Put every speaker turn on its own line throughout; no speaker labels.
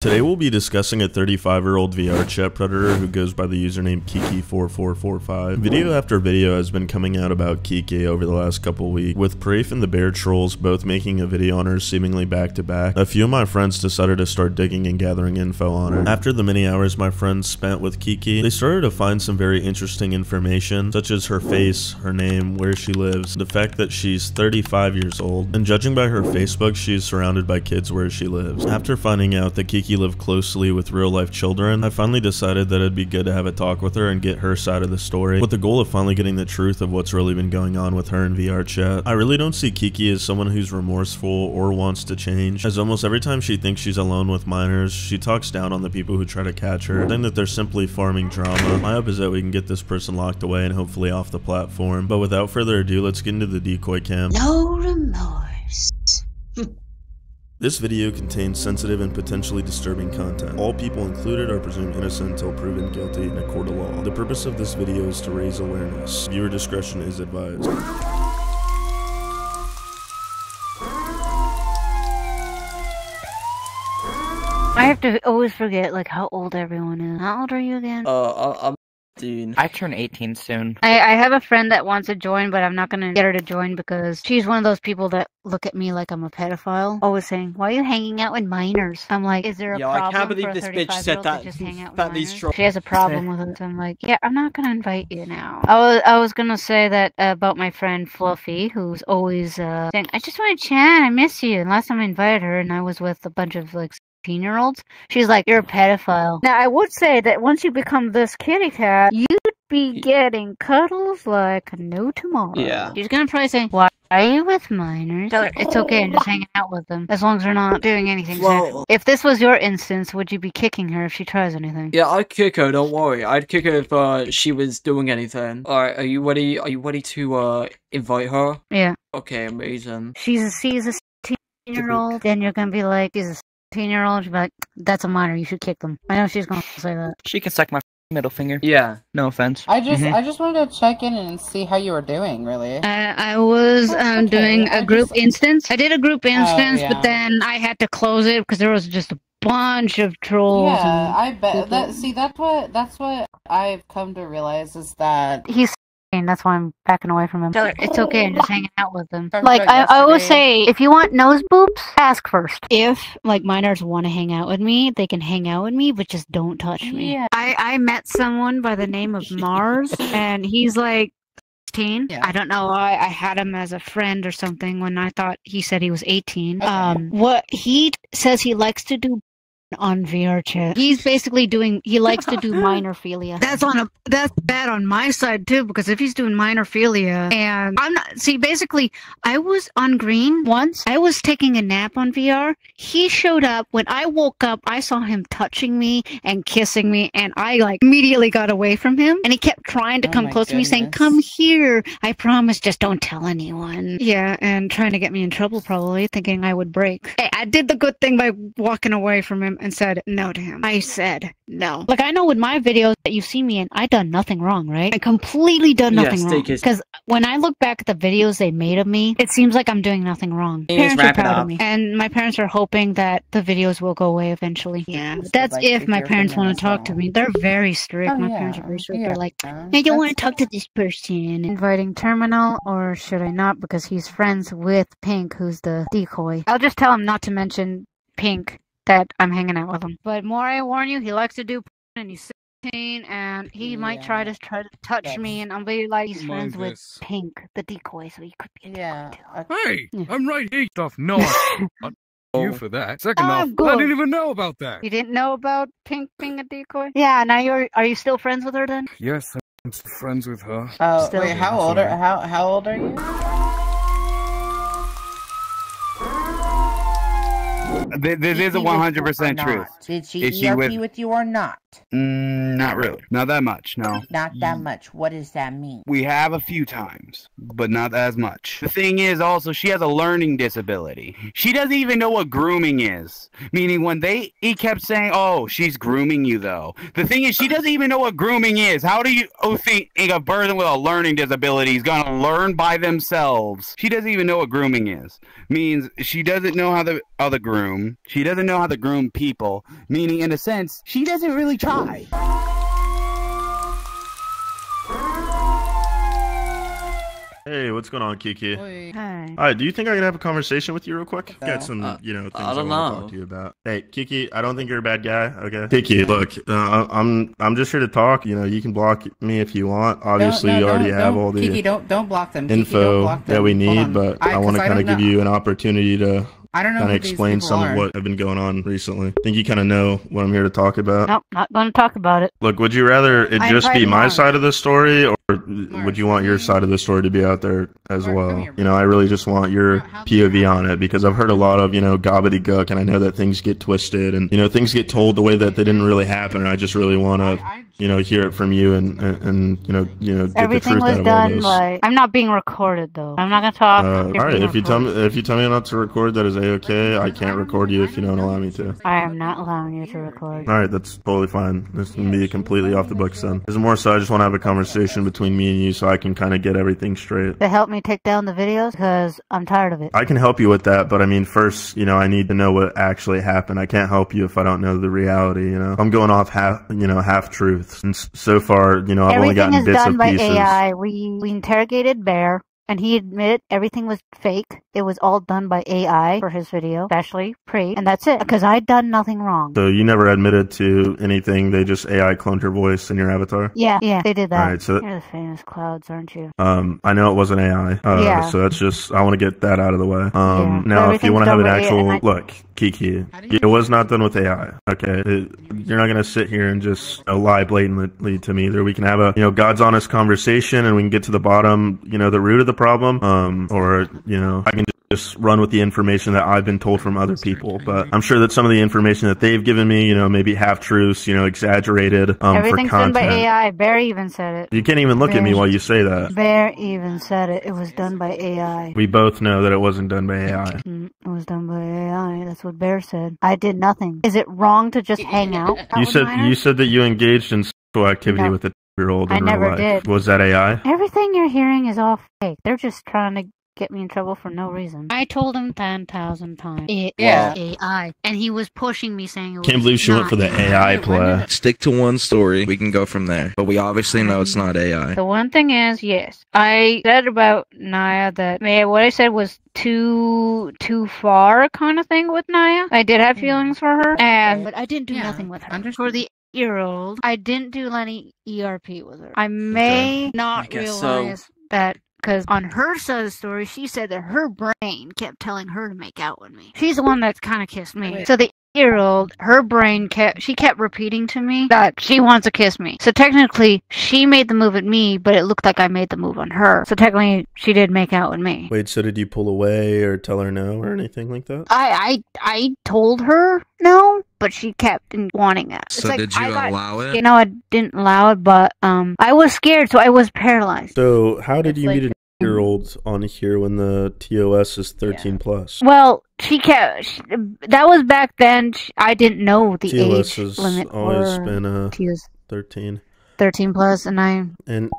Today we'll be discussing a 35-year-old VR chat predator who goes by the username Kiki4445. Video after video has been coming out about Kiki over the last couple weeks, with Prafe and the Bear Trolls both making a video on her seemingly back to back. A few of my friends decided to start digging and gathering info on her. After the many hours my friends spent with Kiki, they started to find some very interesting information, such as her face, her name, where she lives, the fact that she's 35 years old, and judging by her Facebook, she is surrounded by kids where she lives. After finding out that Kiki lived closely with real-life children, I finally decided that it'd be good to have a talk with her and get her side of the story, with the goal of finally getting the truth of what's really been going on with her in VR chat. I really don't see Kiki as someone who's remorseful or wants to change, as almost every time she thinks she's alone with minors, she talks down on the people who try to catch her, saying that they're simply farming drama. My hope is that we can get this person locked away and hopefully off the platform. But without further ado, let's get into the decoy cam.
No remorse.
This video contains sensitive and potentially disturbing content. All people included are presumed innocent until proven guilty in a court of law. The purpose of this video is to raise awareness. Viewer discretion is advised.
I have to always forget, like, how old everyone is. How old are you again?
I'm 15.
I turn 18 soon.
I have a friend that wants to join, but I'm not gonna get her to join because she's one of those people that look at me like I'm a pedophile. Always saying, why are you hanging out with minors? I'm like, is there a problem
I can't believe
for a
this bitch said
35-year-old
that.
to just hang out with
That these
minors?
trolls.
She has a problem with it. So I'm like, yeah, I'm not gonna invite you now. I was gonna say that about my friend Fluffy, who's always saying, I just want to chat, I miss you. And last time I invited her and I was with a bunch of like 16-year-olds, she's like, you're a pedophile. Now I would say that once you become this kitty cat, you'd be getting cuddles like no tomorrow.
Yeah.
She's gonna probably say, why are you with minors? Tell her it's okay, I'm just hanging out with them. As long as they're not doing anything sexual. If this was your instance, would you be kicking her if she tries anything?
Yeah, I'd kick her, don't worry. I'd kick her if she was doing anything. Alright, are you ready to invite her?
Yeah.
Okay, amazing.
She's a 16-year-old, then you're gonna be like, she's a 16-year-old, she'll be like, that's a minor, you should kick them. I know she's gonna say that.
She can suck my middle finger.
Yeah.
No offense.
I just wanted to check in and see how you were doing, really.
I was doing a group instance. I did a group instance,
yeah.
but then I had to close it because there was just a bunch of trolls.
Yeah, I bet. That's what I've come to realize is that
He's and that's why I'm backing away from him. Tell her it's okay, I'm just hanging out with them.
Talked
Like,
about
I always
yesterday.
say, if you want nose boobs, ask first. If, like, minors want to hang out with me, they can hang out with me, but just don't touch me.
Yeah.
I met someone by the name of Mars, and he's like 16.
Yeah.
I don't know why I had him as a friend or something when I thought he said he was 18.
Okay.
What he says he likes to do on VR chat. He likes to do minor-philia. That's bad on my side too, because if he's doing minor-philia and basically I was on green once. I was taking a nap on VR. He showed up. When I woke up, I saw him touching me and kissing me, and I like immediately got away from him, and he kept trying to
Oh
come
my
close to me saying,
goodness.
come here. I promise, just don't tell anyone. Yeah, and trying to get me in trouble probably, thinking I would break. Hey, I did the good thing by walking away from him and said no to him. I said no. Like, I know with my videos that you see me in, I done nothing wrong, right? I completely done nothing wrong. Because when I look back at the videos they made of me, it seems like I'm doing nothing wrong. Parents are proud of me. And my parents are hoping that the videos will go away eventually. Yeah. That's
like
if
to
my
hear
parents
from them
want
as
to talk
well.
to me. They're very strict.
Oh,
My
yeah.
parents are very strict.
Yeah.
They're like,
Yeah.
I don't want to
That's
talk to this person. Inviting Terminal, or should I not? Because he's friends with Pink, who's the decoy. I'll just tell him not to mention Pink, that I'm hanging out with him. But more I warn you, he likes to do and he's 16 and he might try to touch me, and I'll be like, he's friends with Pink, the decoy, so he could be a decoy too.
Hey,
Yeah.
I'm right here. Stuff. No, I you for that. Second
Oh,
off,
good.
I didn't even know about that.
You didn't know about Pink being a decoy? Yeah, now are you still friends with her then?
Yes, I'm still friends with her.
Oh,
Still.
wait, how old are you?
This is a 100% truth.
Did she
Is she
ERP
with-
with you or not?
Not really. Not that much, no.
Not that much. What does that mean?
We have a few times, but not as much. The thing is also, she has a learning disability. She doesn't even know what grooming is. Meaning when he kept saying, oh, she's grooming you though. The thing is, she doesn't even know what grooming is. How do you think a person with a learning disability is gonna learn by themselves? She doesn't even know what grooming is. Means she doesn't know how to groom. She doesn't know how to groom people. Meaning, in a sense, she doesn't really try.
Hey, what's going on, Kiki?
Hi.
Hi, do you think I can have a conversation with you real quick? Got some, things I
don't
want to
know.
talk to you about. Hey, Kiki, I don't think you're a bad guy, okay? Kiki, look, I'm just here to talk. You can block me if you want. Obviously, you already have all the
Kiki, don't block them. Kiki, don't
info
block them.
that we
Hold
need,
on.
but I want to kind of give you an opportunity to
I don't know
kind
who
of
these
explain
people
some
are.
of what have been going on recently. I think you kind of know what I'm here to talk about.
Nope, not going to talk about it.
Look, would you rather it
I'm
just be
fighting
my
Mark.
side of the story, or would you want your side of the story to be out there as
Mark,
well?
come here.
I really just want your POV on it, because I've heard a lot of, gobbledygook, and I know that things get twisted, and, things get told the way that they didn't really happen, and I just really want to, hear it from you and get the
Everything
truth
was
out of all
done
this.
by... I'm not being recorded, though. I'm not going to talk.
All right, if you tell me not to record, that is A-okay. I can't record you if you don't allow me to.
I am not allowing you to record.
All right, that's totally fine. This can be completely off the books then. There's more so I just want to have a conversation between me and you so I can kind of get everything straight.
To help me take down the videos, because I'm tired of it.
I can help you with that, but I mean, first, I need to know what actually happened. I can't help you if I don't know the reality, I'm going off half truths. And so far, I've only gotten
Everything is
bits
done
of
by
pieces.
AI. We interrogated Bear, and he admitted everything was fake. It was all done by AI for his video, especially Pre, and that's it, because I'd done nothing wrong.
So you never admitted to anything, they just AI cloned your voice in your avatar?
Yeah, they did that.
Alright, so
You're the famous clouds, aren't you?
I know it wasn't AI,
Yeah.
so that's just, I want to get that out of the way.
Yeah.
Now, if you want to have an
Everything's done
actual,
by AI.
look, Kiki, it was not done with AI, okay? You're not going to sit here and just lie blatantly to me. Either we can have a, God's honest conversation and we can get to the bottom, the root of the problem, or, I can just run with the information that I've been told from other people. But I'm sure that some of the information that they've given me, maybe half-truths, exaggerated,
Everything's
for
done
content.
by AI. Bear even said it.
You can't even look at me while you say that.
Bear even said it. It was done by AI.
We both know that it wasn't done by AI.
It was done by AI. That's what Bear said. I did nothing. Is it wrong to just hang out?
You said that you engaged in sexual activity
No.
with a 2-year-old in
I
real
never
life.
did.
Was that AI?
Everything you're hearing is all fake. They're just trying to get me in trouble for no reason. I told him 10,000 times. It
Yeah.
was AI. And he was pushing me saying it was
Can't believe she went
not
for the AI play.
Stick to one story. We can go from there. But we obviously know it's not AI.
The one thing is, yes, I said about Naya that what I said was too far kind of thing with Naya. I did have feelings for her, but I didn't do nothing with her. For the year-old, I didn't do any ERP with her. I may not
I guess so.
realize that. Because on her side of the story, she said that her brain kept telling her to make out with me. She's the one that's kind of kissed me. So the year-old, her brain kept repeating to me that she wants to kiss me. So technically, she made the move at me, but it looked like I made the move on her. So technically, she did make out with me.
Wait, so did you pull away or tell her no or anything like that?
I told her no, but she kept wanting it.
So did you allow it?
I didn't allow it, but I was scared, so I was paralyzed.
So how did you meet a year-old on here when the TOS is 13 plus?
Well, that was back then. I didn't know the
TOS
age
has
limit.
always been
TOS
13.
13 plus, and
And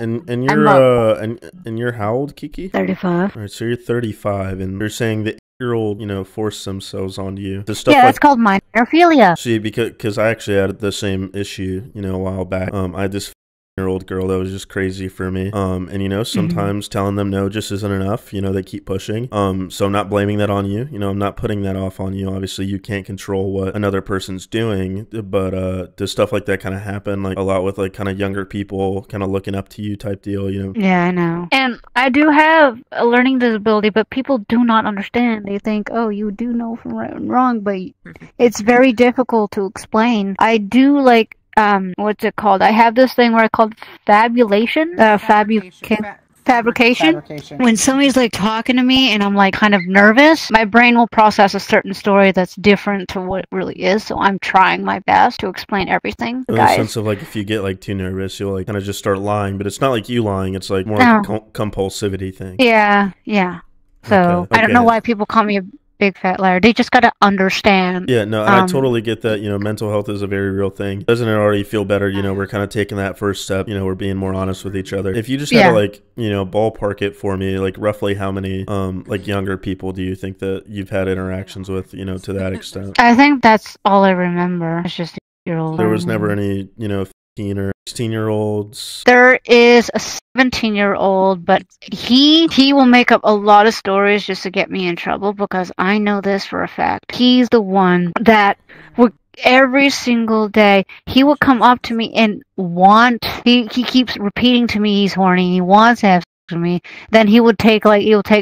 you're how old, Kiki?
35.
All right, so you're 35, and you're saying that year-old, force themselves onto you. The stuff
That's called minophilia.
See, because I actually had the same issue, a while back. I had this year-old girl that was just crazy for me. And sometimes telling them no just isn't enough. They keep pushing. So I'm not blaming that on you. I'm not putting that off on you. Obviously, you can't control what another person's doing, but does stuff like that kind of happen like a lot with like kind of younger people kind of looking up to you type deal,
Yeah, I know. And I do have a learning disability, but people do not understand. They think, oh, you do know from right and wrong, but it's very difficult to explain. I do like what's it called? I have this thing where I called fabulation. Fabrication? When somebody's like talking to me and I'm like kind of nervous, my brain will process a certain story that's different to what it really is. So I'm trying my best to explain everything.
In the sense of like if you get like too nervous, you'll like kind of just start lying, but it's not like you lying. It's like more like a compulsivity thing.
Yeah. So I don't know why people call me a big fat liar. They just gotta understand.
Yeah, no, I totally get that. You know, mental health is a very real thing. Doesn't it already feel better? You know, we're kind of taking that first step. You know, we're being more honest with each other. If you just had to like, you know, ballpark it for me, like roughly how many like younger people do you think that you've had interactions with? You know, to that extent.
I think that's all I remember. It's just a year old.
There was never any, you know, 15 or 16-year-olds.
There is a 17-year-old, but he will make up a lot of stories just to get me in trouble because I know this for a fact. He's the one that would every single day he would come up to me and he keeps repeating to me he's horny. He wants to have sex with me. Then he'll take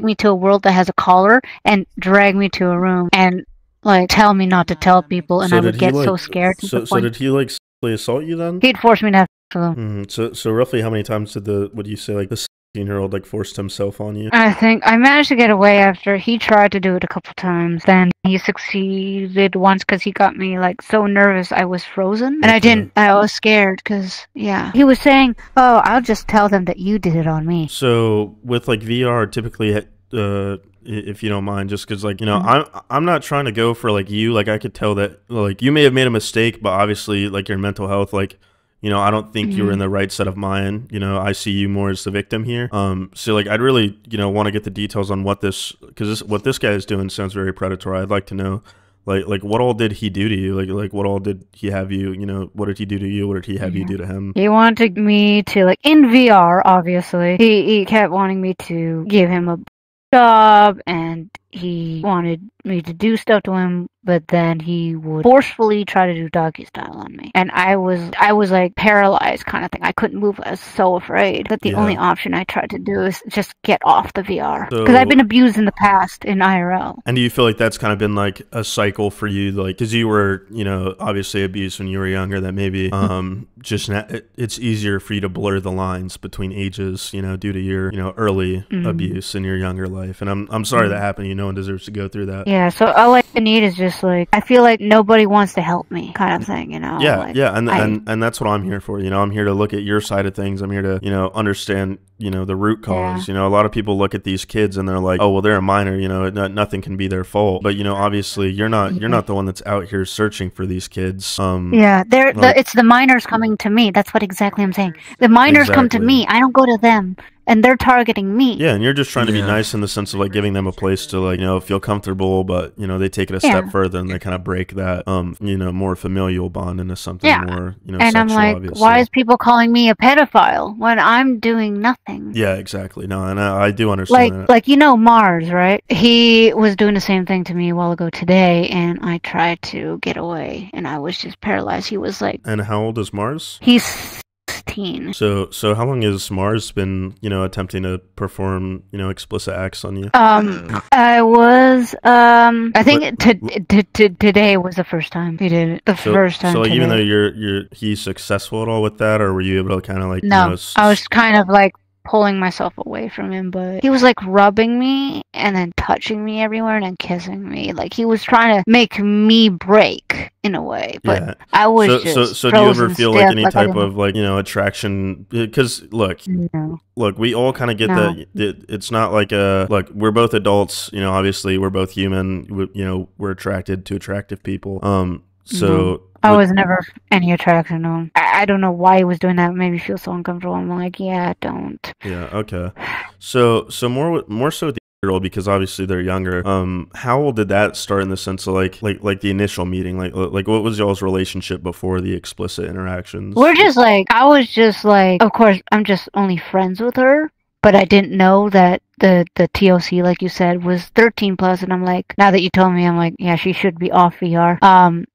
me to a world that has a collar and drag me to a room and like tell me not to tell people, and I would get so scared.
So did he like sexually assault you then?
He'd force me to have sex with him.
So roughly how many times did would you say like the 16-year-old like forced himself on you?
I think I managed to get away after he tried to do it a couple times. Then he succeeded once because he got me like so nervous I was frozen, and I was scared because he was saying, "Oh, I'll just tell them that you did it on me."
So with like VR, typically, if you don't mind, just because like, you know, I'm not trying to go for like you, like I could tell that like you may have made a mistake, but obviously like your mental health, like, you know, I don't think you were in the right set of mind. You know, I see you more as the victim here. So like I'd really, you know, want to get the details on what this guy is doing sounds very predatory. I'd like to know like what all did he do to you? Like what all did he have you, you know, what did he do to you? What did he have you do to him?
He wanted me to, like, in VR, obviously, he kept wanting me to give him a job, and he wanted me to do stuff to him, but then he would forcefully try to do doggy style on me. And I was like paralyzed kind of thing. I couldn't move. I was so afraid that the only option I tried to do is just get off the VR. Because I've been abused in the past in IRL.
And do you feel like that's kind of been like a cycle for you? Like, because you were, you know, obviously abused when you were younger, that maybe just it's easier for you to blur the lines between ages, you know, due to your, you know, early abuse in your younger life. And I'm sorry that happened. You know, no one deserves to go through that.
Yeah, so all I need is just like, I feel like nobody wants to help me kind of thing, you know?
Yeah,
like,
and that's what I'm here for. You know, I'm here to look at your side of things. I'm here to, you know, understand, you know, the root cause. You know, a lot of people look at these kids and they're like, oh, well, they're a minor, you know, nothing can be their fault. But, you know, obviously you're not the one that's out here searching for these kids.
Yeah, it's the minors coming to me. That's what exactly I'm saying. The minors come to me. I don't go to them. And they're targeting me.
Yeah, and you're just trying to be nice in the sense of like giving them a place to like, you know, feel comfortable, but, you know, they take it a step further and they kind of break that, you know, more familial bond into something more, you know,
and
sexual,
I'm like,
obviously.
why is people calling me a pedophile when I'm doing nothing?
Yeah, exactly. No, and I do understand that.
Like, you know, Mars, right? He was doing the same thing to me a while ago today, and I tried to get away, and I was just paralyzed. He was like...
And how old is Mars?
He's 16.
So how long has Mars been, you know, attempting to perform, you know, explicit acts on you?
I was, I think today was the first time he did it. First time.
So like,
today.
even though he's successful at all with that, or were you able to kind of like,
no,
you know,
I was kind of like pulling myself away from him, but he was like rubbing me and then touching me everywhere and then kissing me. Like he was trying to make me break in a way, but I was
so do you ever feel like any type of like, you know, attraction? Because look, we all kind of get that it's not like look, we're both adults, you know, obviously we're both human, you know, we're attracted to attractive people. So
I was never any attraction to him. I don't know why he was doing that. It made me feel so uncomfortable. I'm like, yeah, don't.
Yeah, okay. So more so with the year-old, because obviously they're younger. How old did that start in the sense of like the initial meeting? Like what was y'all's relationship before the explicit interactions?
We're just like, I was just like, of course, I'm just only friends with her. But I didn't know that the TOC, like you said, was 13 plus, and I'm like, now that you told me, I'm like, yeah, she should be off VR.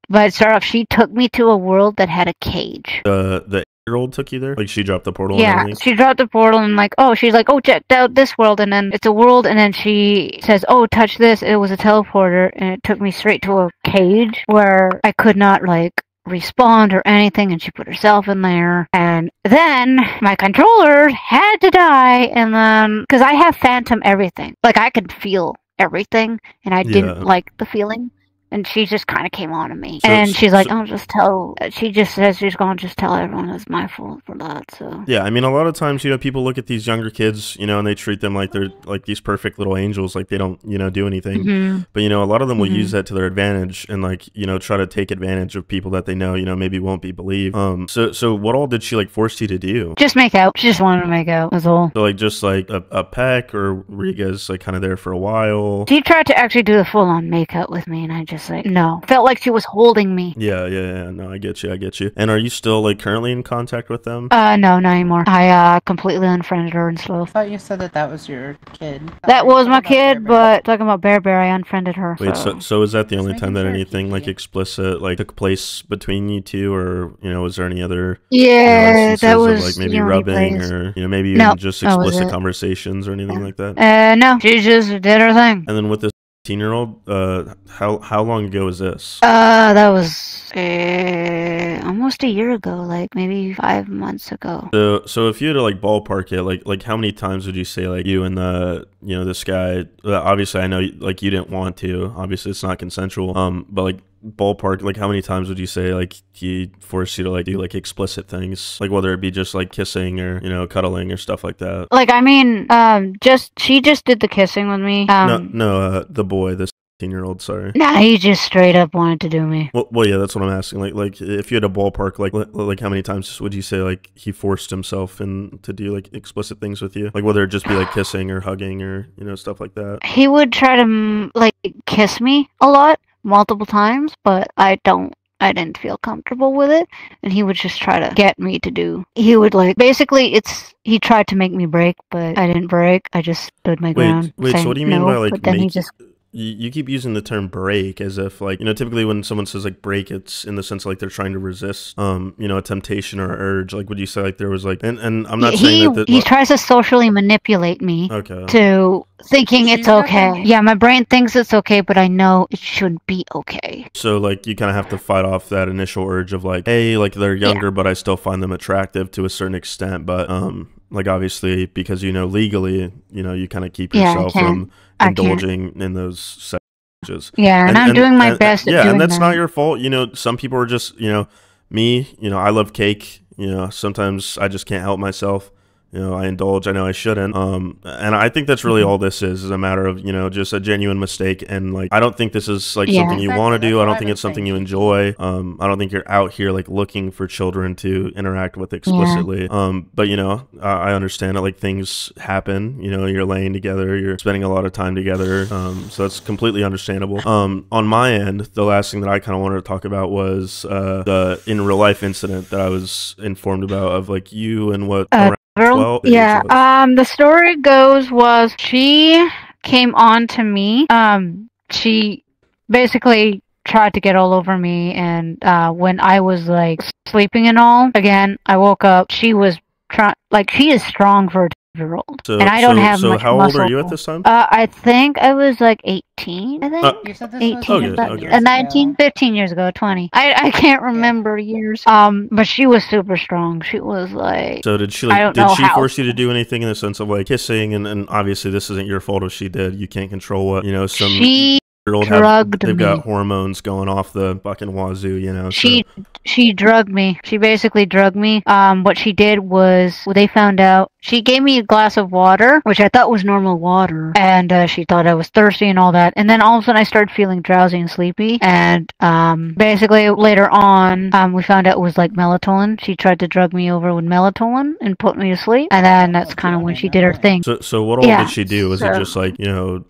But it started off, she took me to a world that had a cage.
The year-old took you there? Like she dropped the portal?
Yeah, she dropped the portal and like, oh, she's like, oh, check out this world, and then it's a world, and then she says, oh, touch this. It was a teleporter, and it took me straight to a cage where I could not like respond or anything, and she put herself in there. And then my controller had to die, and then because I have phantom everything, like I could feel everything, and I didn't like the feeling. And she just kind of came on to me. And she's like, "I'll just tell." She just says she's going to just tell everyone it's my fault for that. So
yeah, I mean, a lot of times, people look at these younger kids, and they treat them like they're like these perfect little angels, like they don't, do anything.
Mm-hmm.
But a lot of them will use that to their advantage and like, try to take advantage of people that they know, maybe won't be believed. So what all did she like force you to do?
Just make out. She just wanted to make out. That's all.
So like just like a peck, or were you guys like kind of there for a while?
She tried to actually do the full on make out with me, and I just like no. Felt like she was holding me.
Yeah. No, I get you. And are you still like currently in contact with them?
No, not anymore. I completely unfriended her and stuff.
I thought you said that was your kid.
That was my kid, but talking about Bear, I unfriended her.
Wait, so is that the only time that anything like explicit like took place between you two, or was there any other?
Yeah, that was
of, like maybe rubbing, or maybe even just explicit conversations or anything like that.
No, she just did her thing.
And then with this 18-year-old, how long ago was this?
That was almost a year ago, like maybe 5 months ago.
So if you had to like ballpark it, like how many times would you say like you and this guy? Obviously, I know like you didn't want to. Obviously, it's not consensual. But like ballpark, like how many times would you say like he forced you to like do like explicit things, like whether it be just like kissing or cuddling or stuff like that?
Like I mean, she just did the kissing with me.
No, the boy, this 18-year-old, sorry.
Nah, he just straight up wanted to do me.
Well, yeah, that's what I'm asking. Like if you had a ballpark, like how many times would you say like he forced himself in to do like explicit things with you, like whether it just be like kissing or hugging or stuff like that?
He would try to like kiss me a lot, multiple times, but I didn't feel comfortable with it, and he would just try to get me to do. He would like basically he tried to make me break, but I didn't break. I just stood my ground.
Wait, so what do you mean by like
but then he just
you keep using the term break as if like, typically when someone says like break, it's in the sense of, like they're trying to resist, a temptation or urge. Like, would you say like there was like, and I'm not saying that
he tries to socially manipulate me to thinking it's okay. Yeah, my brain thinks it's okay, but I know it should be okay.
So like you kind of have to fight off that initial urge of like, hey, like they're younger, but I still find them attractive to a certain extent. But like obviously because legally, you kind of keep yourself from indulging in those sexes.
Yeah, and I'm doing my best at doing that. Yeah,
and that's not your fault. Some people are just, me, I love cake. Sometimes I just can't help myself. I indulge. I know I shouldn't. And I think that's really all this is a matter of, just a genuine mistake. And like, I don't think this is like something you want to do. I don't think it's something you enjoy. I don't think you're out here like looking for children to interact with explicitly. But I understand that like things happen, you're laying together, you're spending a lot of time together. So that's completely understandable. On my end, the last thing that I kind of wanted to talk about was, the in real life incident that I was informed about of like you and what
girl? Yeah. The story was she came on to me. She basically tried to get all over me, and when I was like sleeping and all, again, I woke up. She was she is strong for a 2-year-old, and I don't have much
how
muscle.
old are you at this time?
I think I was like 18. I think
You said this
18,
was
19, 15 years ago, 20. I can't remember years. But she was super strong. She was like.
So did she like? Did she force you to do anything in the sense of like kissing? And obviously this isn't your fault if she did. You can't control what some.
She drugged me.
They've got hormones going off the fucking wazoo,
She drugged me. She basically drugged me. What she did was they found out. She gave me a glass of water, which I thought was normal water, and she thought I was thirsty and all that. And then all of a sudden I started feeling drowsy and sleepy. And basically later on, we found out it was like melatonin. She tried to drug me over with melatonin and put me to sleep. And then that's kind of when she did her thing.
So what all did she do? Was it just like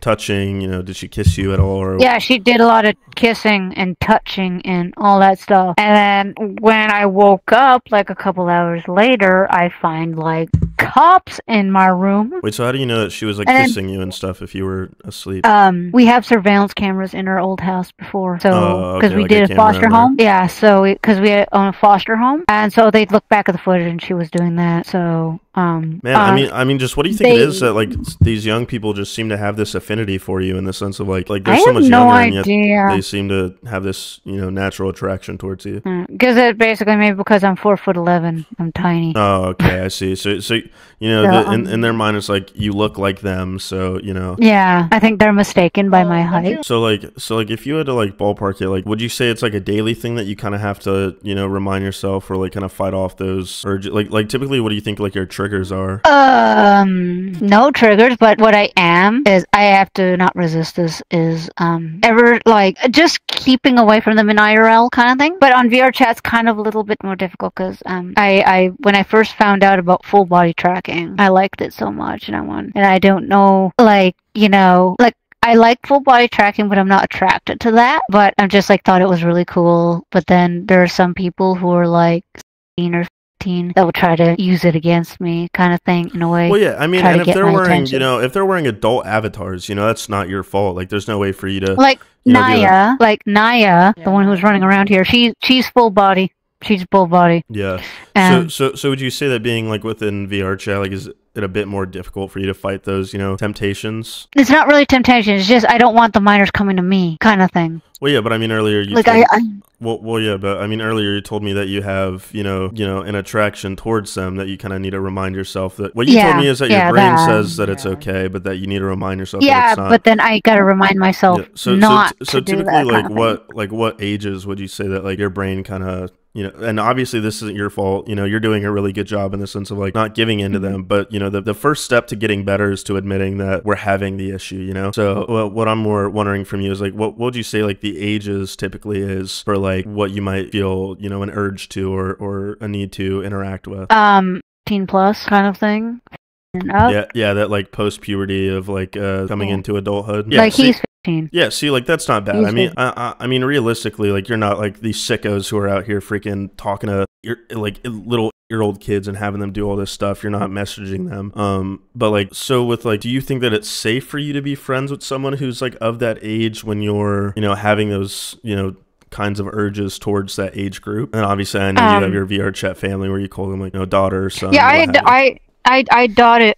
touching? Did she kiss you at all? Or...
Yeah, she did a lot of kissing and touching and all that stuff. And then when I woke up, like a couple hours later, I find like cops in my room.
Wait, so how do you know that she was like
And-
kissing you and stuff if you were asleep?
We have surveillance cameras in our old house before, so
Oh,
because
okay,
we
like a
did a
camera
foster
in there.
home. Yeah, so because we own a foster home, and so they'd look back at the footage, and she was doing that. So,
Man, I mean, just what do you think it is that like these young people just seem to have this affinity for you in the sense of like
I
they're so
have
much
no
younger and yet
idea.
they seem to have this natural attraction towards you.
Because it basically maybe because I'm 4'11", I'm tiny.
Oh, okay, I see. So in their mind, it's like you look like them, so
Yeah, I think they're mistaken by my height.
So like if you had to like ballpark it, like would you say it's like a daily thing that you kind of have to remind yourself or like kind of fight off those urges? Like typically, what do you think like your triggers are?
No triggers, but what I am is I have to not resist this is ever like just keeping away from them in IRL kind of thing. But on VR chat's kind of a little bit more difficult because I when I first found out about full body tracking, I liked it so much and I don't know like I like full body tracking, but I'm not attracted to that. But I'm just like thought it was really cool. But then there are some people who are like 16 or 15 that will try to use it against me, kind of thing in a way.
Well, yeah, I mean,
try
and
to
if
get
they're
my
wearing,
attention.
if they're wearing adult avatars, that's not your fault. Like, there's no way for you to
Like
be
Naya, the one who's running around here. She's full body. She's full body.
Yeah.
And-
So would you say that being like within VR chat, like, is it a bit more difficult for you to fight those, temptations?
It's not really temptation. It's just I don't want the minors coming to me, kind of thing.
Well, yeah, but I mean earlier you
Like
told,
I
well, yeah, but I mean earlier you told me that you have, an attraction towards them that you kind of need to remind yourself that. What you told me is that your brain says that it's okay, but that you need to remind yourself that it's not.
but then I gotta remind myself not
so
to do
typically,
that
like
kind of thing.
what ages would you say that like your brain kind of and obviously this isn't your fault, you're doing a really good job in the sense of like not giving into them, but the first step to getting better is to admitting that we're having the issue, so what I'm more wondering from you is like what would you say like the ages typically is for like what you might feel an urge to or a need to interact with?
18 plus kind of thing. And up.
Yeah, that like post puberty of like coming into adulthood.
Like he's 15.
Yeah, see, like that's not bad.
He's
I mean, I mean, realistically, like you're not like these sickos who are out here freaking talking to like little year-old kids and having them do all this stuff. You're not messaging them. But like, so with like, do you think that it's safe for you to be friends with someone who's like of that age when you're, having those, kinds of urges towards that age group? And obviously, I know you have your VR chat family where you call them like, daughter or son.
Yeah, I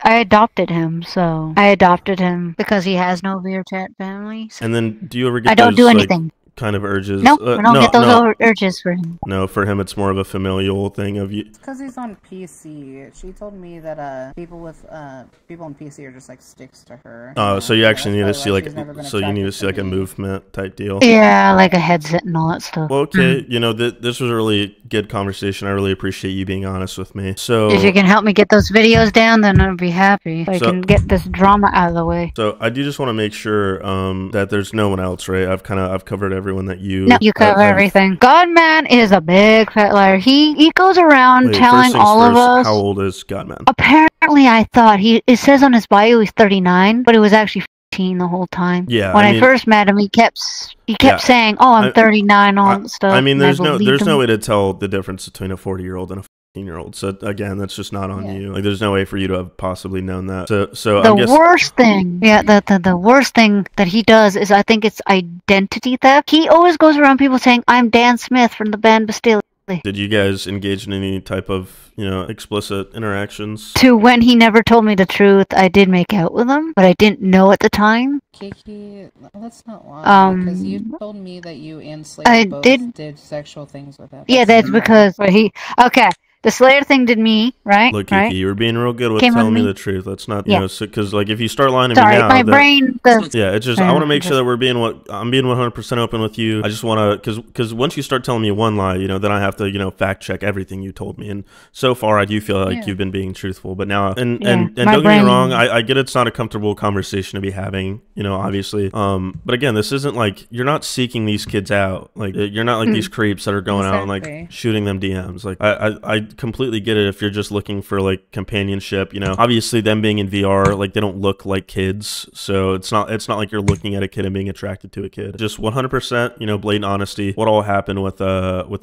adopted him, so I adopted him because he has no VR chat family. So.
And then, do you ever get?
I don't
those,
do
like,
anything.
kind of urges?
Nope, I don't get those urges for him.
No, for him, it's more of a familial thing of you.
It's because he's on PC. She told me that people on PC are just like sticks to her.
Oh, so you actually need to see like,
you
need to see like a movement type deal.
Yeah, like a headset and all that stuff.
Well, okay, this was a really good conversation. I really appreciate you being honest with me. So
if you can help me get those videos down, then I'd be happy. I can get this drama out of the way.
So I do just want to make sure that there's no one else, right? I've covered everyone that you.
No, you cover everything. Godman is a big fat liar. He goes around telling all of us.
How old is Godman?
Apparently, I thought it says on his bio he's 39, but it was actually 15 the whole time.
Yeah.
When I first met him, he kept saying, "Oh, I'm 39," all that stuff.
I mean, there's no
him.
way to tell the difference between a 40-year-old and a 15-year-old. So again, that's just not on you. Like, there's no way for you to have possibly known that. So
the worst thing, the worst thing that he does is I think it's identity theft. He always goes around people saying, "I'm Dan Smith from the band Bastille."
Did you guys engage in any type of, explicit interactions?
To when he never told me the truth, I did make out with him, but I didn't know at the time.
Kiki, let's not lie, because you told me that you and Slayer both did sexual things with him.
Yeah, that's because the Slayer thing did me, right?
Look, Kiki,
right?
you were being real good with telling me the truth. Let's not, because like if you start lying to me now,
my brain.
It's just I want to make sure that I'm being 100% open with you. I just want to, because once you start telling me one lie, then I have to, fact check everything you told me. And so far, I do feel like you've been being truthful. But now, and don't get me wrong, I get it's not a comfortable conversation to be having, obviously. But again, this isn't like you're not seeking these kids out. Like you're not like these creeps that are going out and like shooting them DMs. Like I completely get it if you're just looking for like companionship. Obviously them being in VR, like they don't look like kids, so it's not like you're looking at a kid and being attracted to a kid. Just 100%, blatant honesty. What all happened with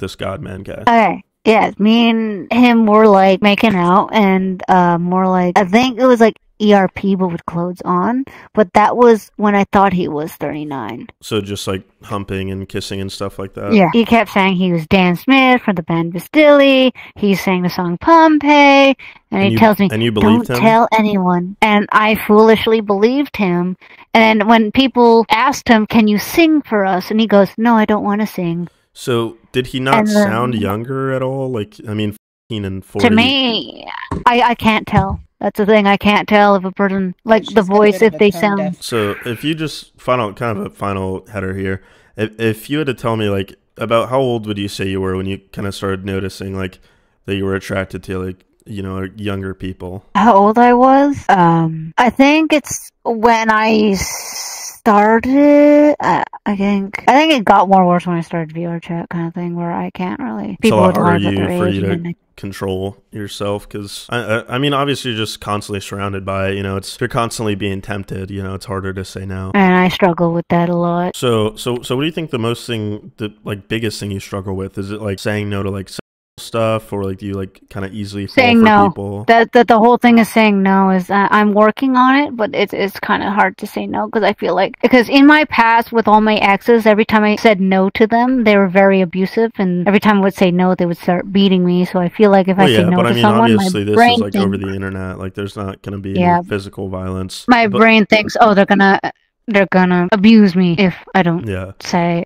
this Godman guy?
Okay. Yeah, me and him were like making out and more like I think it was like ERP but with clothes on, but that was when I thought he was 39.
So just like humping and kissing and stuff like that?
Yeah. He kept saying he was Dan Smith from the band Bastille. He sang the song Pompeii, and he tells me,
and you
don't
believed him?
tell anyone. And I foolishly believed him. And when people asked him, can you sing for us? And he goes, no, I don't want to sing.
So did he not sound younger at all? Like, I mean, 15 and 40.
To me, I can't tell. That's the thing. I can't tell if a person, like the voice, if they sound.
So if you just kind of a final header here, if you had to tell me like about how old would you say you were when you kind of started noticing like that you were attracted to like, you know, younger people?
How old I was? I think it's when I started. I think it got more worse when I started VR chat kind of thing, where I can't really.
It's a lot harder for
age
you to control yourself, because I mean, obviously you're just constantly surrounded by it, you know, you're constantly being tempted, you know, it's harder to say no.
And I struggle with that a lot.
So what do you think the biggest thing you struggle with? Is it like saying no to like stuff, or like do you like kind of easily fall
saying
for
no
people?
that the whole thing is saying no. Is I'm working on it, but it's kind of hard to say no, because I feel like, because in my past with all my exes, every time I said no to them, they were very abusive, and every time I would say no, they would start beating me. So I feel like if I say no to someone,
obviously
my
this
brain
is like
thinks,
over the internet, like there's not going to be any physical violence.
My brain thinks, oh, they're gonna abuse me if I don't say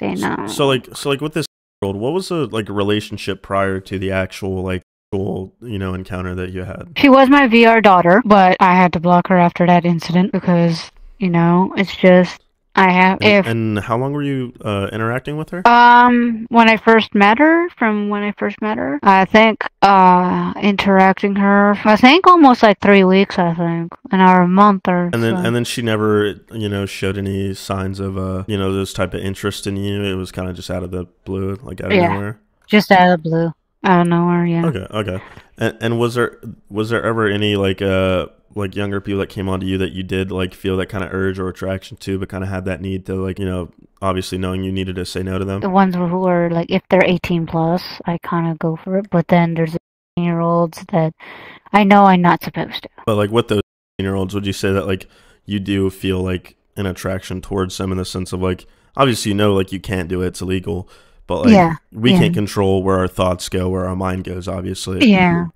no.
So like with this girl, what was the like relationship prior to the actual you know, encounter that you had?
She was my VR daughter, but I had to block her after that incident because, you know, it's just
And how long were you interacting with her?
When I first met her, I think interacting her, I think almost like 3 weeks, I think, an hour a month or
and then she never, you know, showed any signs of you know, this type of interest in you. It was kind of just out of the blue, like out of nowhere.
Just out of the blue, out of nowhere. Yeah.
Okay. And was there ever any like younger people that came onto you that you did like feel that kind of urge or attraction to, but kind of had that need to, like, you know, obviously knowing you needed to say no to them?
The ones who are like, if they're 18 plus, I kind of go for it. But then there's 18-year-olds that I know I'm not supposed to.
But like with those 18-year-olds, would you say that like you do feel like an attraction towards them in the sense of like, obviously, you know, like you can't do it, it's illegal, but like we can't control where our thoughts go, where our mind goes, obviously.
Yeah.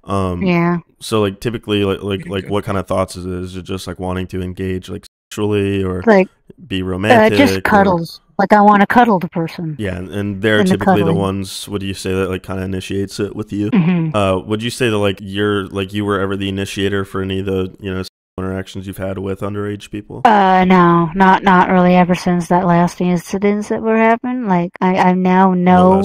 So like typically like what kind of thoughts is it? Is it just like wanting to engage like sexually, or
like
be romantic?
Just cuddles. Like I want to cuddle the person.
Yeah, and they're typically the ones. Would you say that like kind of initiates it with you?
Mm-hmm.
Would you say that like you were ever the initiator for any of the, you know, interactions you've had with underage people?
No, not really. Ever since that last incidents that were happening, like I now know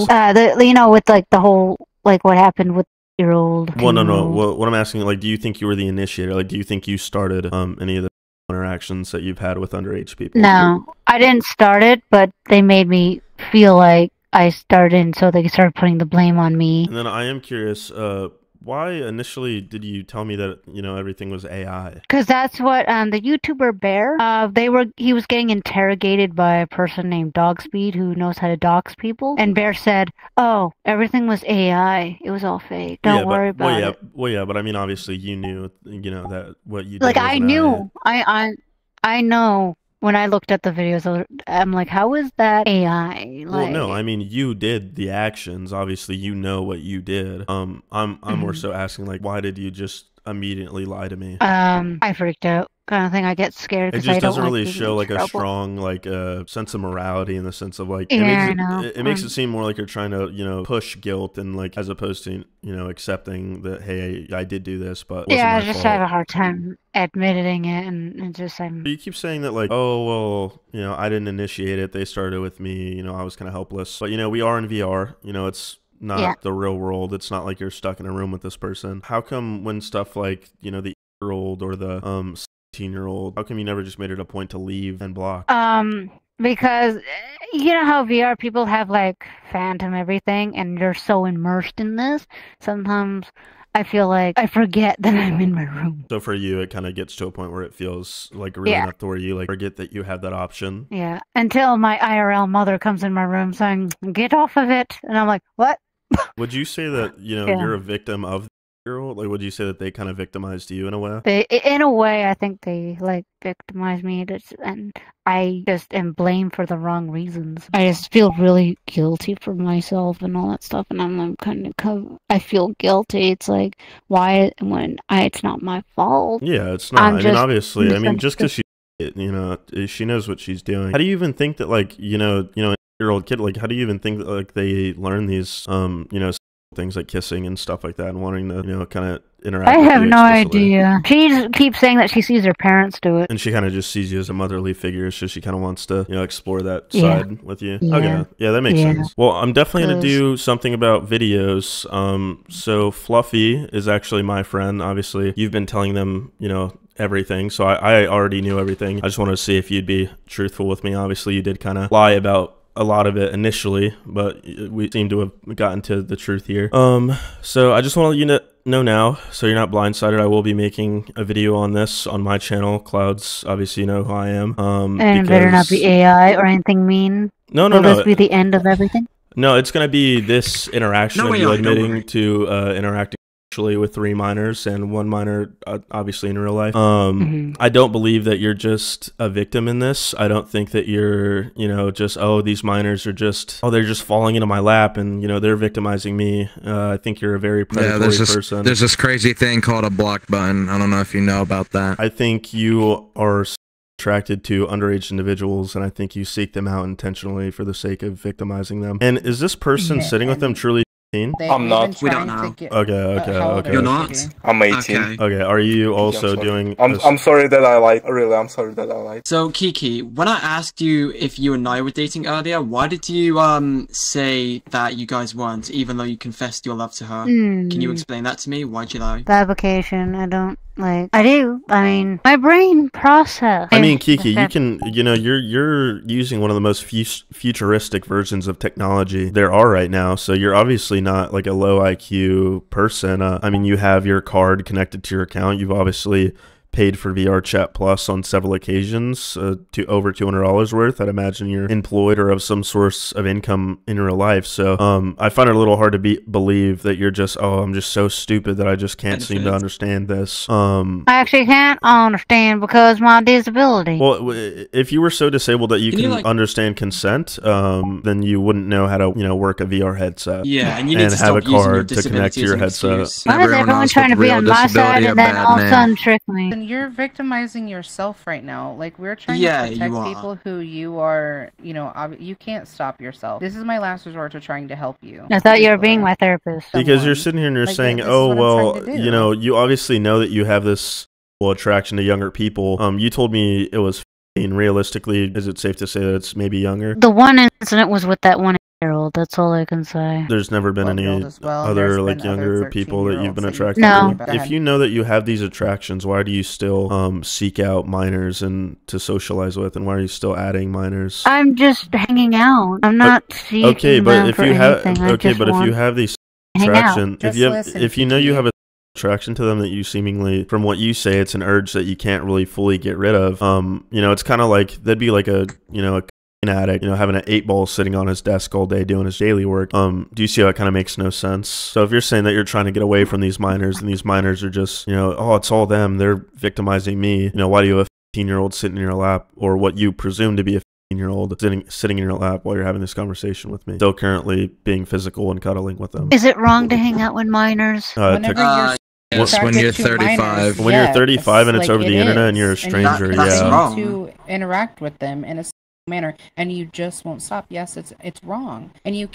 you know, with like the whole like what happened with your old.
Well, no. What I'm asking, like, do you think you were the initiator? Like, do you think you started any of the interactions that you've had with underage people?
No, I didn't start it, but they made me feel like I started, and so they started putting the blame on me.
And then I am curious, why initially did you tell me that, you know, everything was AI?
Because that's what the YouTuber Bear, he was getting interrogated by a person named Dogspeed who knows how to dox people, and Bear said, "Oh, everything was AI. It was all fake. Don't worry about it."
Well, yeah, but I mean, obviously, you knew, you know, that what you did.
Like I knew, I know. When I looked at the videos, I'm like, how is that AI? Like,
well, no, I mean, you did the actions. Obviously, you know what you did. I'm more so asking, like, why did you just immediately lie to me?
I freaked out, kind of thing. I get scared.
It just doesn't really show like a strong sense of morality, in the sense of like, it makes it seem more like you're trying to, you know, push guilt, and like as opposed to, you know, accepting that, hey, I did do this, but
I just have a hard time admitting it, and just
you keep saying that like, oh well, you know, I didn't initiate it, they started with me, you know, I was kind of helpless, but you know, we are in VR, you know, it's not the real world. It's not like you're stuck in a room with this person. How come when stuff like, you know, the 8-year-old or the 17-year-old, how come you never just made it a point to leave and block?
Because you know how VR people have like phantom everything, and you're so immersed in this, sometimes I feel like I forget that I'm in my room.
So for you, it kind of gets to a point where it feels like real enough to where you like forget that you have that option.
Yeah, until my IRL mother comes in my room saying, "Get off of it," and I'm like, "What?"
Would you say that, you know,
Yeah.
you're a victim of the girl? Like, would you say that they kind of victimized you in a way?
In a way, I think they like victimize me, and I just am blamed for the wrong reasons. I just feel really guilty for myself and all that stuff, and I'm kind of I feel guilty. It's like why when it's not my fault.
Yeah, it's not.
I'm
I mean,
just
obviously, I mean, just
misunderstood.
because she, you know, she knows what she's doing. How do you even think that, like, you know, an 8-year-old kid, like, how do you even think that, like, they learn these, you know, things like kissing and stuff like that, and wanting to, you know, kind of interact
I
with
have
you
no
explicitly?
idea. She just keeps saying that she sees her parents do it.
And she kind of just sees you as a motherly figure, so she kind of wants to, you know, explore that
Yeah.
side with you.
Yeah.
Okay, yeah, that makes
Yeah.
sense. Well, I'm definitely gonna
'Cause-
do something about videos. So Fluffy is actually my friend. Obviously, you've been telling them, you know, everything, so I already knew everything. I just wanted to see if you'd be truthful with me. Obviously, you did kind of lie about a lot of it initially, but we seem to have gotten to the truth here. So I just want to let you know now, so you're not blindsided. I will be making a video on this on my channel. Clouds, obviously, you know who I am.
And it better not be AI or anything mean.
No, no,
Will
no.
this be the end of everything?
No, it's gonna be this interaction
No
of you
AI, don't
admitting
worry.
to interacting sexually with 3 minors and 1 minor, obviously in real life. I don't believe that you're just a victim in this. I don't think that you're, you know, just, oh, these minors are just, oh, they're just falling into my lap and, you know, they're victimizing me. I think you're a very predatory person.
There's this crazy thing called a block button. I don't know if you know about that.
I think you are attracted to underage individuals, and I think you seek them out intentionally for the sake of victimizing them. And is this person sitting with them truly 18?
I'm not.
We don't know.
Okay.
You're not?
I'm 18.
Okay.
Okay, are you also
I'm sorry.
doing
I'm sorry that I lied. Really, I'm sorry that I lied.
So, Kiki, when I asked you if you and I were dating earlier, why did you say that you guys weren't, even though you confessed your love to her? Can you explain that to me? Why'd you lie?
Fabrication. I don't like. I do. I mean, my brain process.
I mean, Kiki, you can, you know, you're using one of the most futuristic versions of technology there are right now, so you're obviously not like a low IQ person. I mean, you have your card connected to your account. You've obviously paid for VR Chat Plus on several occasions, to over $200 worth. I'd imagine you're employed or of some source of income in real life. So I find it a little hard to believe that you're just, oh, I'm just so stupid that I just can't seem to understand this.
I actually can't understand because my disability.
Well, if you were so disabled that you can understand consent, then you wouldn't know how to, you know, work a VR headset.
Yeah, and you need to
have a
stop using your
card to connect to
disability
your
as an
headset.
excuse.
Why is everyone trying to be on my side and then all of a sudden trick me?
And you're victimizing yourself right now. Like, we're trying
Yeah,
to protect
you are.
people who you are, you know, you can't stop yourself. This is my last resort to trying to help you.
I thought you were being my therapist.
Because you're sitting here and you're
Like,
saying,
this is
oh,
what I'm
well,
trying to do.
you know, you obviously know that you have this attraction to younger people. You told me it was 15. Realistically, is it safe to say that it's maybe younger?
The one incident was with that 1-year-old. That's all I can say.
There's never been any other like younger people that you've been attracted
No.
to. If you know that you have these attractions, why do you still seek out minors and to socialize with, and why are you still adding minors?
I'm just hanging out. I'm not seeking
Okay, but
them
if
for
you have
anything. I
okay,
just
but if you
want
have these
to hang out.
attraction,
Just listen,
if you know you
Kiki.
have a attraction to them that you seemingly, from what you say, it's an urge that you can't really fully get rid of. You know, it's kind of like that'd be like a, you know, a addict, you know, having an 8-ball sitting on his desk all day doing his daily work. Do you see how it kind of makes no sense? So if you're saying that you're trying to get away from these minors and these minors are just, you know, oh, it's all them, they're victimizing me, you know, why do you have a 15-year-old sitting in your lap, or what you presume to be a 15-year-old sitting in your lap while you're having this conversation with me, still currently being physical and cuddling with them?
Is it wrong to hang out with minors?
Whenever you're
When you're
attracted to
35.
minors,
When you're
yes,
35 and it's
like
over the
it
internet
is.
and you're a
And
stranger,
you
that's
yeah.
wrong.
to interact with them in a manner, and you just won't stop. Yes, it's wrong, and you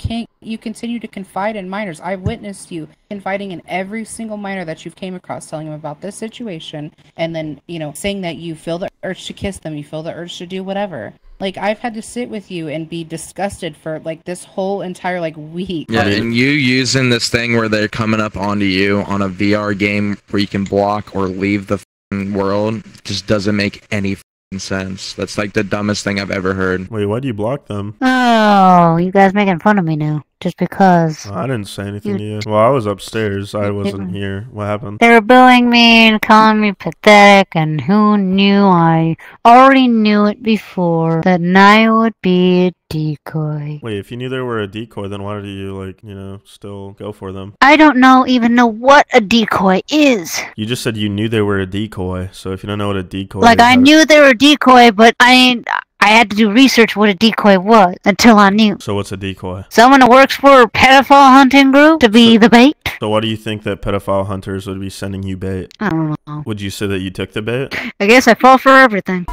continue to confide in minors. I've witnessed you confiding in every single minor that you've came across, telling them about this situation, and then, you know, saying that you feel the urge to kiss them, you feel the urge to do whatever. Like, I've had to sit with you and be disgusted for like this whole entire like week.
Yeah, and you using this thing where they're coming up onto you on a VR game where you can block or leave the world just doesn't make any sense. That's like the dumbest thing I've ever heard.
Wait, why do you block them?
Oh, you guys making fun of me now. just because.
I didn't say anything to you. Well, I was upstairs. I wasn't here. What happened?
They were booing me and calling me pathetic, and who knew? I already knew it before that I would be a decoy.
Wait, if you knew they were a decoy, then why did you, still go for them?
I don't even know what a decoy is.
You just said you knew they were a decoy, so if you don't know what a decoy
Like,
is...
I knew they were a decoy, but I had to do research what a decoy was until I knew.
So what's a decoy?
Someone who works for a pedophile hunting group to be the bait?
So why do you think that pedophile hunters would be sending you bait?
I don't know.
Would you say that you took the bait?
I guess I fall for everything.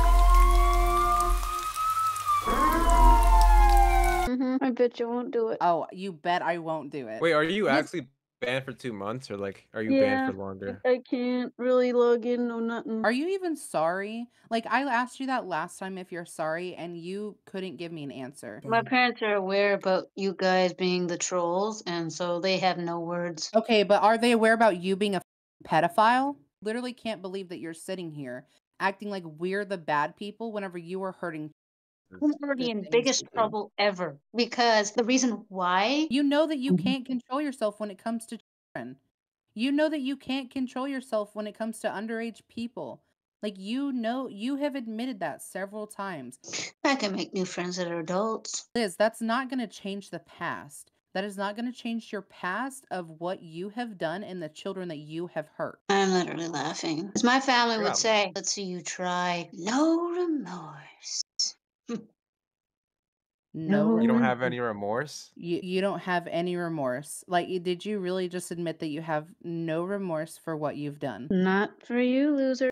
I bet you won't do it.
Oh, you bet I won't do it.
Wait, are you actually banned for 2 months, or are you banned for longer?
I can't really log in, no nothing.
Are you even sorry? Like, I asked you that last time if you're sorry, and you couldn't give me an answer.
My parents are aware about you guys being the trolls, and so they have no words.
Okay, but are they aware about you being a pedophile? Literally can't believe that you're sitting here acting like we're the bad people whenever you were hurting.
I'm already in biggest trouble ever because the reason why
You know that you can't control yourself when it comes to children. You know that you can't control yourself when it comes to underage people. Like, you have admitted that several times.
I can make new friends that are adults.
Liz, that's not going to change the past. That is not going to change your past of what you have done and the children that you have hurt.
I'm literally laughing. As my family would say, let's see you try. No remorse.
No,
You don't have any remorse?
You don't have any remorse. Like, did you really just admit that you have no remorse for what you've done?
Not for you, loser.